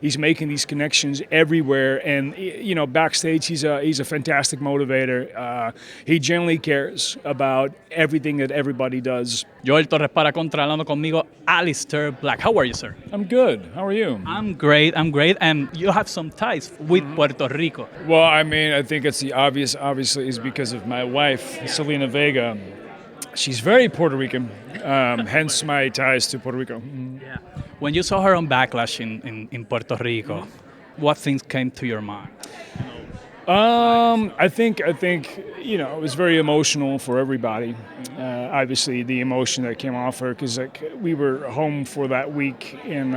He's making these connections everywhere, and backstage he's a fantastic motivator. He genuinely cares about everything that everybody does. Joel Torres para Contralona conmigo, Aleister Black. How are you, sir? I'm good. How are you? I'm great, and you have some ties with Puerto Rico. Well, I mean, I think it's the obvious. Obviously, is because of my wife, Zelina Vega. She's very Puerto Rican, hence my ties to Puerto Rico. Yeah. When you saw her on Backlash in Puerto Rico, what things came to your mind? I think it was very emotional for everybody. Obviously, the emotion that came off her, because we were home for that week and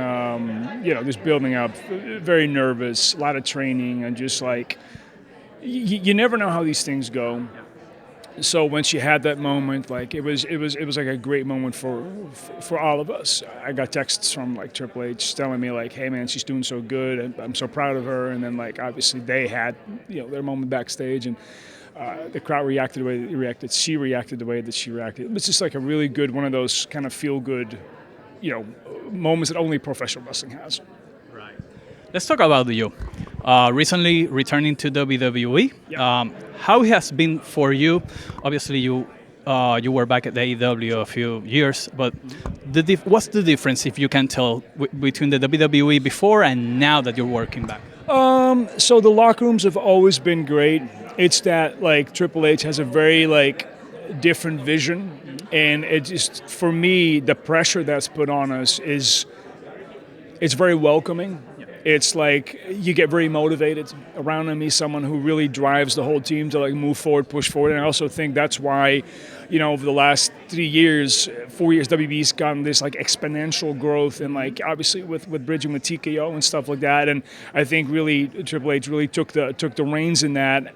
just building up, very nervous, a lot of training, and just you never know how these things go. So when she had that moment, it was like a great moment for all of us. I got texts from Triple H telling me hey man, she's doing so good, and I'm so proud of her. And then obviously they had their moment backstage, and the crowd reacted the way they reacted. She reacted the way that she reacted. It was just a really good, one of those kind of feel good, moments that only professional wrestling has. Right. Let's talk about you. Recently returning to WWE. Yeah. How it has been for you? Obviously, you were back at the AEW a few years, but what's the difference, if you can tell, between the WWE before and now that you're working back? So the locker rooms have always been great. It's that Triple H has a very different vision, and it just, for me, the pressure that's put on us it's very welcoming. It's you get very motivated. Around him, he's someone who really drives the whole team to move forward, push forward. And I also think that's why, over the last 4 years, WWE's gotten this exponential growth, and obviously with bridging with TKO and stuff like that. And I think really Triple H really took the reins in that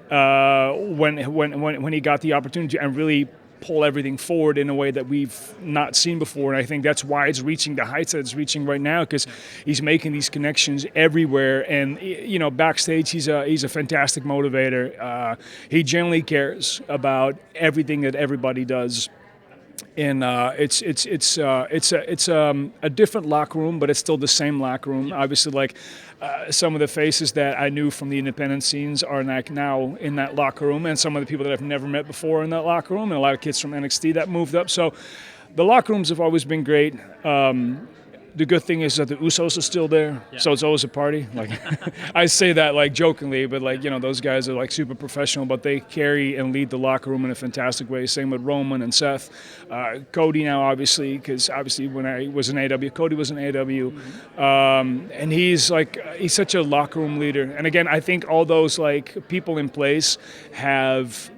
when he got the opportunity, and really pull everything forward in a way that we've not seen before. And I think that's why it's reaching the heights that it's reaching right now, because he's making these connections everywhere. And backstage he's a fantastic motivator. He genuinely cares about everything that everybody does. And it's a different locker room, but it's still the same locker room. Obviously, some of the faces that I knew from the independent scenes are now in that locker room, and some of the people that I've never met before in that locker room, and a lot of kids from NXT that moved up. So the locker rooms have always been great. The good thing is that the Usos are still there, so it's always a party. I say that jokingly, but those guys are super professional, but they carry and lead the locker room in a fantastic way. Same with Roman and Seth, Cody now, obviously, because when I was in AEW, Cody was in AEW, and he's such a locker room leader. And again, I think all those people in place have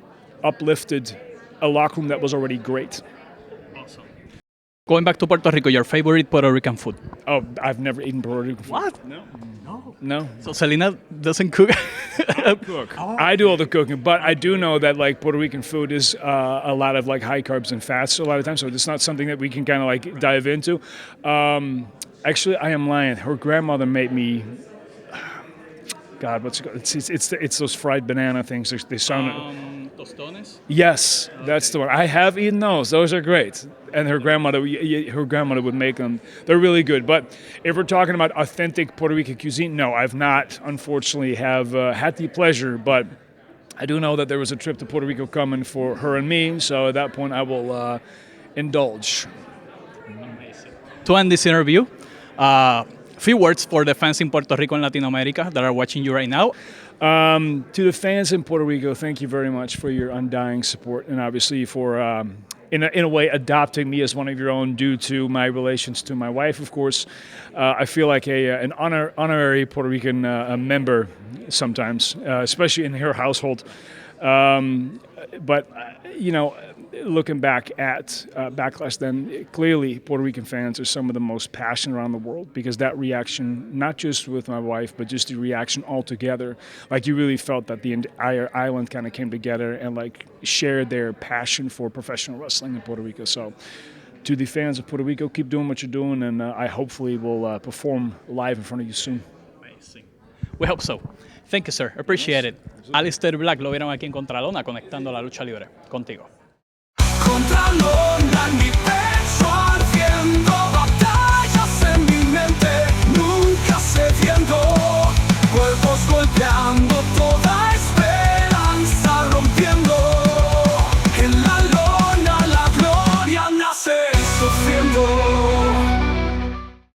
uplifted a locker room that was already great. Going back to Puerto Rico, your favorite Puerto Rican food? Oh, I've never eaten Puerto Rican food. What? No. So Zelina doesn't cook? Cook. I do all the cooking, but I do know that Puerto Rican food is a lot of high carbs and fats a lot of times, so it's not something that we can kind of dive into. Actually, I am lying. Her grandmother made me. God, what's it called? It's those fried banana things. They sound. Tostones? Yes, that's the one. I have eaten those. Those are great. And her grandmother would make them. They're really good. But if we're talking about authentic Puerto Rican cuisine, no, I've not, unfortunately, have had the pleasure. But I do know that there was a trip to Puerto Rico coming for her and me. So at that point, I will indulge. Amazing. To end this interview, few words for the fans in Puerto Rico and Latin America that are watching you right now. To the fans in Puerto Rico, thank you very much for your undying support, and obviously for, in a way, adopting me as one of your own due to my relations to my wife, of course. I feel like an honorary Puerto Rican member sometimes, especially in her household. But looking back at Backlash, then clearly Puerto Rican fans are some of the most passionate around the world, because that reaction, not just with my wife, but just the reaction altogether, you really felt that the entire island kind of came together and shared their passion for professional wrestling in Puerto Rico. So to the fans of Puerto Rico, keep doing what you're doing, and I hopefully will perform live in front of you soon. Amazing. We hope so. Thank you, sir. Appreciate it. Aleister Black, lo vieron aquí en Contralona, conectando la lucha libre. Contigo. Contralona, Libre.